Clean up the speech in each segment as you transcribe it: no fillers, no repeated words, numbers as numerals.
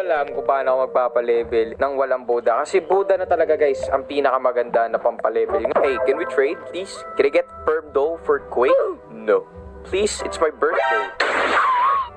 alam kung paano ako magpapalevel ng walang Buddha. Kasi Buddha na talaga guys, ang pinakamaganda na pampalevel. Hey, can we trade please? Can I get perm dough for Quake? No. Please, it's my birthday.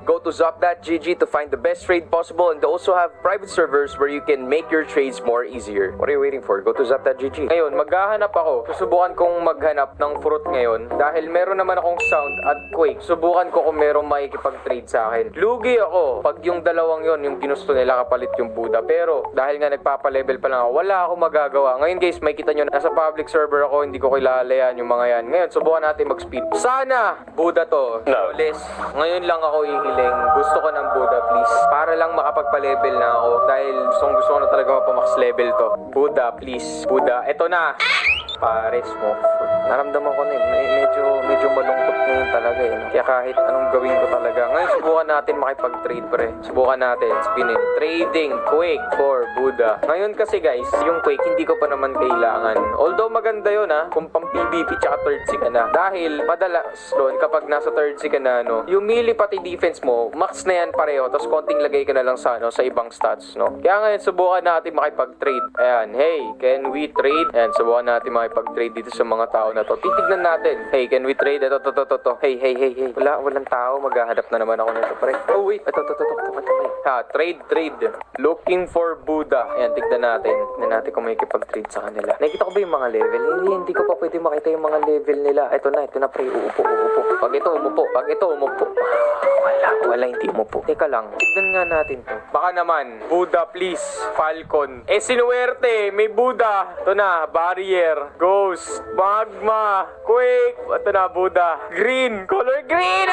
Go to Zop.gg to find the best trade possible, and they also have private servers where you can make your trades more easier. What are you waiting for? Go to Zop.gg. Ngayon, maghahanap ako. Susubukan kong maghanap ng fruit ngayon dahil meron naman akong sound at Quake. Subukan ko kung merong makikipag-trade sa akin. Lugi ako pag yung dalawang yon yung ginusto nila kapalit yung Buddha. Pero dahil nga nagpapa-level pa lang ako, wala akong magagawa. Ngayon guys, makikita nyo, nasa public server ako, hindi ko kilala yan, yung mga yan. Ngayon, subukan natin mag-speed. Sana Buddha to. No. Less. Ngayon lang ako hihiling. Gusto ko ng Buddha please. Para lang makapagpa-level na ako. Dahil gusto ko na talaga mapamax level to. Buddha please. Buddha. Eto na. Pares mo. Naramdaman ko na medyo malungkot ngayon talaga eh. Kaya kahit anong gawin ko talaga. Ngayon subukan natin makipag-trade pre. Subukan natin. Spinin. Trading. Quake for Buddha. Ngayon kasi guys, yung Quake hindi ko pa naman kailangan. Although maganda yun ha. Kung pang PvP tsaka third C ka na. Dahil madalas doon kapag nasa third C ka na no, yung melee pati defense mo, max na yan pareho. Tapos konting lagay ka na lang sa ibang stats no. Kaya ngayon subukan natin makipag-trade. Ayan. Hey, can we trade? Ayan. Subukan natin makipag-trade dito sa mga tao na to. Titignan natin. Hey, can we trade? Ito. Hey. Walang tao. Maghahanap na naman ako nito, pre. Oh, wait. Ito. Ha, trade. Looking for Buddha. Ayan, tignan natin. Tignan natin kung may kipag-trade sa kanila. Nakikita ko ba yung mga level? Hindi ko pa pwede makita yung mga level nila. Ito na, pre. Uupo. Pag ito, umupo. Wala, hindi umupo. Teka lang. Tignan nga natin to. Baka naman. Buddha, please. Falcon. Sinuwerte. May Buddha. Ito na. Barrier. Ghost. Magma. Quake. Ito na, Buddha. Green. Color green.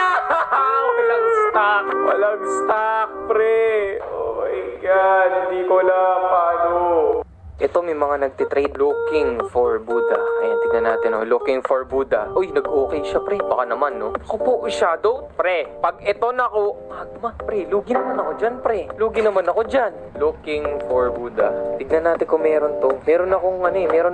Walang stock, pre. Oh my God. Hindi ko lang paano. Ito may mga nagtitrade looking for Buddha. Ayan, tignan natin oh. Looking for Buddha. Uy, nag-okay siya pre. Baka naman no. Ako po, shadow. Pre, pag ito na ako, magma. Pre, lugi naman ako dyan pre. Looking for Buddha. Tignan natin kung meron to. Meron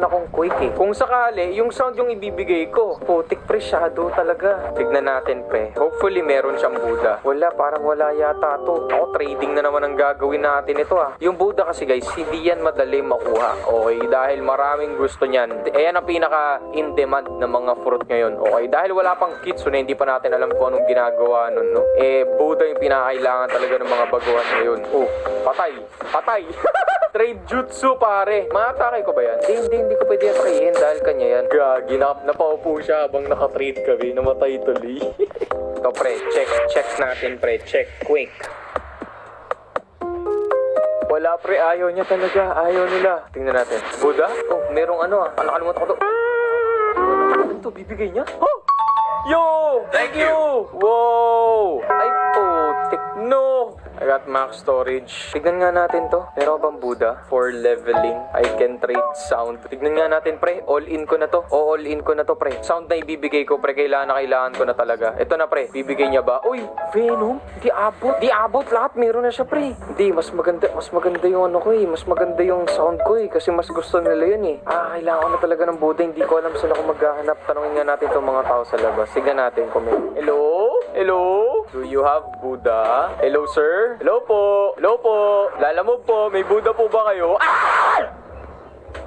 akong Quake eh. Kung sakali, yung sound yung ibibigay ko. Putik pre, shadow talaga. Tignan natin pre. Hopefully meron siyang Buddha. Wala, parang wala yata to. Ako, trading na naman ang gagawin natin ito ah. Yung Buddha kasi guys, hindi yan madali makuha. Okay, dahil maraming gusto niyan. Ayan ang pinaka in demand ng mga fruit ngayon. Okay, dahil wala pang Kitsune, hindi pa natin alam kung anong ginagawa nun, no? Buddha yung pinakailangan talaga ng mga baguhan ngayon. Oh, patay. Trade jutsu pare. Maatake ko ba yan? Hindi ko pwede atakehin dahil kanya yan. Gagi, napaupo siya habang nakatrade kami. Namatay tuloy. Ito pre, check natin pre. Check, Quake. Wala pre, ayaw niya talaga. Ayaw nila. Tingnan natin. Buddha? Oh, merong nakalimutan ko to. Ano to? Bibigay niya? Oh! Yo! Thank you! Wow! Ay, putik. No! I got max storage. Tignan nga natin to. Meron bang Buddha? For leveling. I can trade sound. Tignan nga natin pre. All in ko na to. All in ko na to pre. Sound na ibibigay ko pre. Kailangan ko na talaga. Ito na pre. Bibigay niya ba? Uy! Venom? Di abot lahat. Meron na siya pre. Hindi. Mas maganda yung Mas maganda yung sound ko eh. Kasi mas gusto nila yun eh. Kailangan ko na talaga ng Buddha. Hindi ko alam saan ako maghahanap. Tanungin nga natin itong mga tao sa labas. Tignan natin kung may. Hello? Do you have Buddha? Hello sir? Hello po. Lalamove po. May Buddha po ba kayo?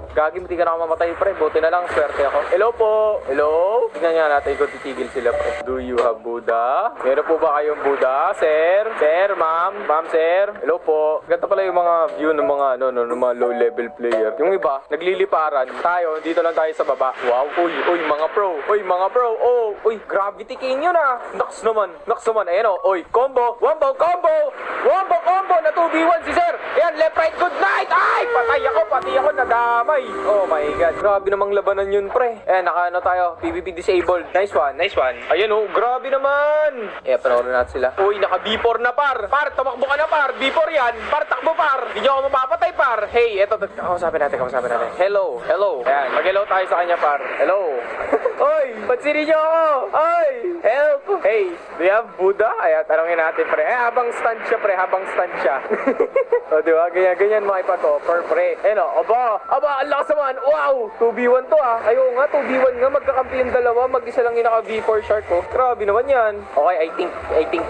Gagi, hindi ka na ako mamatay pre. Buti na lang, swerte ako. Hello po. Tingnan nga natin kung titigil sila pre. Do you have Buddha? Meron po ba kayong Buddha? Sir, ma'am, sir. Hello po. Ganito pala yung mga view ng mga low level player. Yung iba, nagliliparan. Tayo, dito lang tayo sa baba. Wow. Uy, mga pro. Oh, uy, gravity king yun ah. Naks naman. Ayan o. Uy, combo. Wombo combo na 2v1 si sir. Ayan, left, right, good night. Ay, pati ako nadamay. Oh my God. Grabe namang labanan yun, pre. Naka tayo. PvP disabled. Nice one. Ayan oh, grabe naman. Panoorin natin sila. Uy, naka B4 na par. Par, tumakbo ka na par. B4 yan. Par, takbo par. Hindi nyo ako mapapatay par. Hey, eto. Kausapin natin. Hello. Ayan, mag-hello tayo sa kanya par. Hello. Oy, pansinin nyo ako. Oy, help. Hey, do you have Buddha? Ayan, tanongin natin pre. Habang stand siya pre. O, diba? Ganyan makipag-offer pre. Aba, ang lakas naman. Wow, 2v1 to ah. Ayaw nga, 2v1 nga. Magkakampi yung dalawa. Mag-isa lang yung naka V4 shark ko. Grabe naman yan. Okay, I think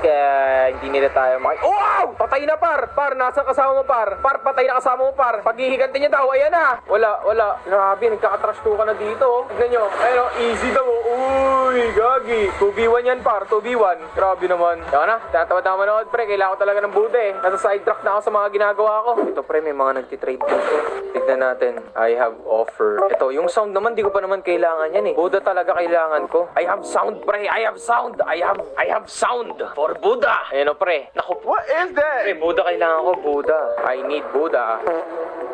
hindi nila tayo Wow! Patay na par. Par, nasa kasama mo par. Par, patay na kasama mo par. Paghihiganti niya daw, ayan na. Wala. Grabe, nagkakatrash to ka na dito. Tignan nyo. Ayun, easy daw. Uy, gagi. 2v1 yan par, 2v1. Grabe naman. Yan na, tatawa na manood pre. Kailangan ko talaga ng Buda eh. Nasa sidetrack na ako sa mga ginagawa ko. Ito pre, may mga nagtitrade dito. Tignan natin. I have offer. Ito, yung sound naman, di ko pa naman kailangan yan eh. Buda talaga kailangan ko. I have sound pre. I have sound. I have sound for Buda. Ayan o pre. Naku, what is that? Pre, Buda kailangan ko. Buda. I need Buda.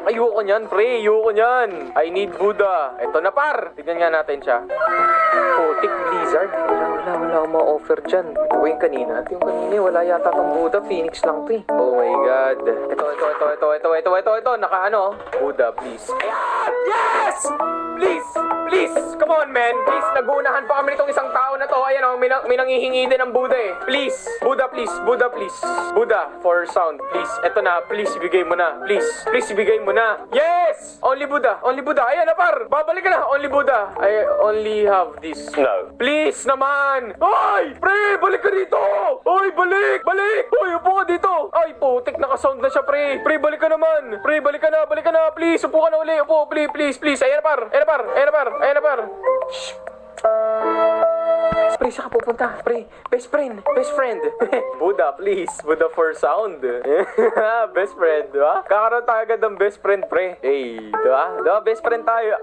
Ayoko niyan pre. Ayoko niyan. I need Buda. Ito na par. Tignan nga natin siya. Putik Blizzard. Wala akong ma-offer dyan. Ito yung kanina. At yung kanina, wala yata tong Buda. Phoenix lang to eh. Oh my God. Ito. Naka ano? Buda, please. Ayan! Yes! Please! Come on, man. Please, nag-uunahan pa kami nitong isang tao na to. Ayan o, may nanghihingi din ng Buda eh. Please. Buda, please. Buda, for sound. Please. Ito na. Please, ibigay mo na. Please, ibigay mo na. Yes! Only Buda. Ayan na par. Babalik ka na. Only Buda. I only have this. No. Please naman. Ay! Pre, balik ka dito. Ay, balik. Ay, upo ka dito. Ay, putik, naka-sound na siya, pre. Pre, balik ka naman. Pre, balik ka na. Please, upo ka na uli. Upo, please. Ayan na par. Shh. Pre, saan ka pupunta? Pre, best friend. Buda, please. Buda for sound. Best friend, diba? Kakaroon tayo agad ng best friend, pre. Hey, diba? Best friend tayo.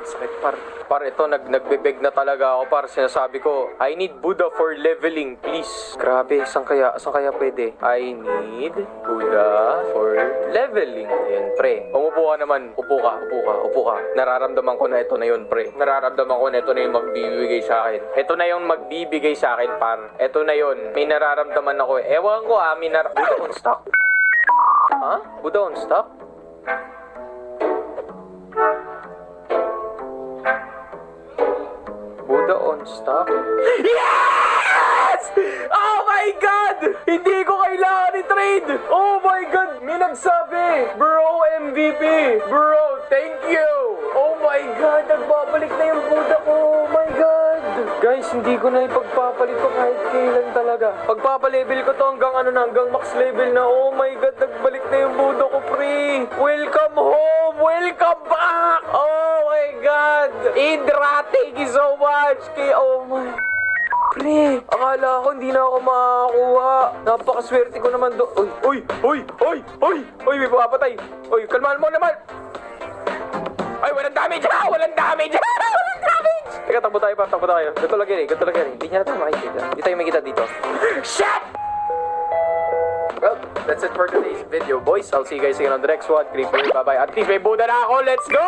Sakit, par, ito, nagbebeg na talaga ako, par. Sinasabi ko, I need Buda for leveling, please. Grabe, saan kaya pwede? I need Buda for leveling. Ayan, pre. Umupo ka naman. Upo ka. Nararamdaman ko na ito na yun, pre. Nararamdaman ko na ito na yung magbibigay sa akin. Ito na yung magbibigay sa akin, par. Ito na yun. May nararamdaman ako. Ewan ko Buda on stock? Ha? Buda on stock? Buda on stock? Yes! Oh my God! Hindi ko kailangan i-trade! Oh my God! May nagsabi! Bro, MVP! Bro, thank you! Oh my God! Nagbabalik na yung Buda ko! Oh my God! Guys, hindi ko na ipagpapalit ko kahit kailan talaga. Pagpapalevel ko to hanggang max level na. Oh my God! Nagbalik na yung Buda ko, pre! Welcome home! Welcome back! Oh my God! Idra, thank you so much! Oh my... Pre, akala ko hindi na ako makakuha. Napakaswerte ko naman do. Uy, may papatay. Uy, kalmahan mo naman. Ay, walang damage. Teka, takbo tayo. Ganito lang yan eh. Hindi niya na tayo makikita. Hindi tayo makikita dito. Shit! Well, that's it for today's video, boys. I'll see you guys again on the next one. Bye-bye. At least may Buda na ako. Let's go!